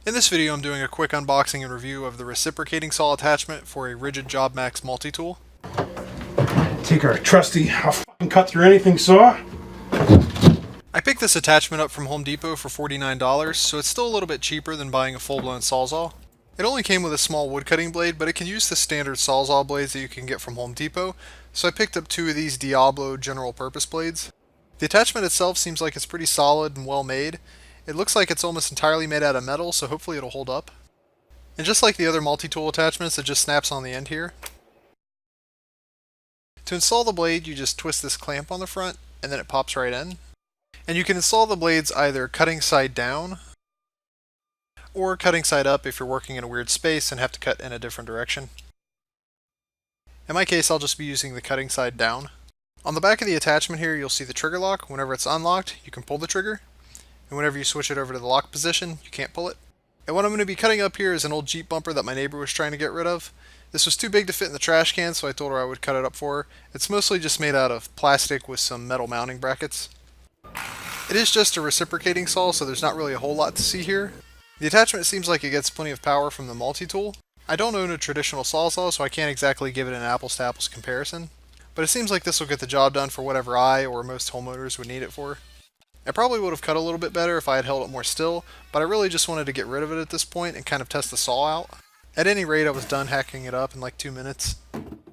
In this video I'm doing a quick unboxing and review of the reciprocating saw attachment for a Ridgid Jobxmax multi-tool. Take our trusty, I'll fucking cut through anything saw. I picked this attachment up from Home Depot for $49, so it's still a little bit cheaper than buying a full-blown sawzall. It only came with a small wood cutting blade, but it can use the standard sawzall blades that you can get from Home Depot, so I picked up two of these Diablo general purpose blades. The attachment itself seems like it's pretty solid and well made. It looks like it's almost entirely made out of metal, so hopefully it'll hold up. And just like the other multi-tool attachments, it just snaps on the end here. To install the blade, you just twist this clamp on the front, and then it pops right in. And you can install the blades either cutting side down, or cutting side up if you're working in a weird space and have to cut in a different direction. In my case, I'll just be using the cutting side down. On the back of the attachment here, you'll see the trigger lock. Whenever it's unlocked, you can pull the trigger. And whenever you switch it over to the lock position, you can't pull it. And what I'm going to be cutting up here is an old Jeep bumper that my neighbor was trying to get rid of. This was too big to fit in the trash can, so I told her I would cut it up for her. It's mostly just made out of plastic with some metal mounting brackets. It is just a reciprocating saw, so there's not really a whole lot to see here. The attachment seems like it gets plenty of power from the multi-tool. I don't own a traditional sawzall, so I can't exactly give it an apples-to-apples comparison. But it seems like this will get the job done for whatever I or most homeowners would need it for. I probably would have cut a little bit better if I had held it more still, but I really just wanted to get rid of it at this point and kind of test the saw out. At any rate, I was done hacking it up in like 2 minutes.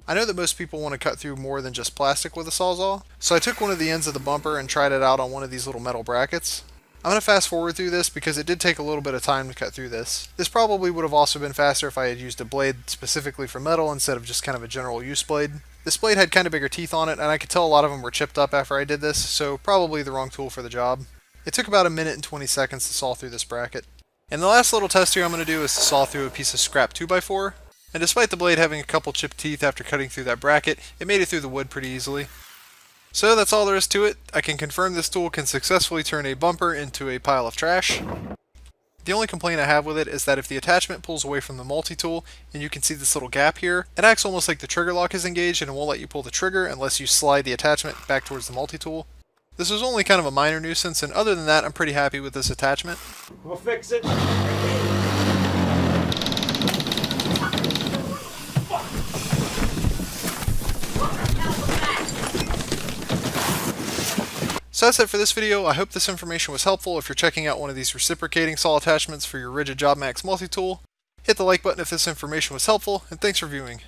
I know that most people want to cut through more than just plastic with a sawzall, so I took one of the ends of the bumper and tried it out on one of these little metal brackets. I'm going to fast forward through this because it did take a little bit of time to cut through this. This probably would have also been faster if I had used a blade specifically for metal instead of just kind of a general use blade. This blade had kind of bigger teeth on it, and I could tell a lot of them were chipped up after I did this, so probably the wrong tool for the job. It took about 1 minute and 20 seconds to saw through this bracket. And the last little test here I'm going to do is to saw through a piece of scrap 2x4, and despite the blade having a couple chipped teeth after cutting through that bracket, it made it through the wood pretty easily. So that's all there is to it. I can confirm this tool can successfully turn a bumper into a pile of trash. The only complaint I have with it is that if the attachment pulls away from the multi-tool, and you can see this little gap here, it acts almost like the trigger lock is engaged and it won't let you pull the trigger unless you slide the attachment back towards the multi-tool. This was only kind of a minor nuisance, and other than that, I'm pretty happy with this attachment. We'll fix it. So that's it for this video. I hope this information was helpful. If you're checking out one of these reciprocating saw attachments for your Ridgid Jobxmax multi-tool, hit the like button if this information was helpful, and thanks for viewing.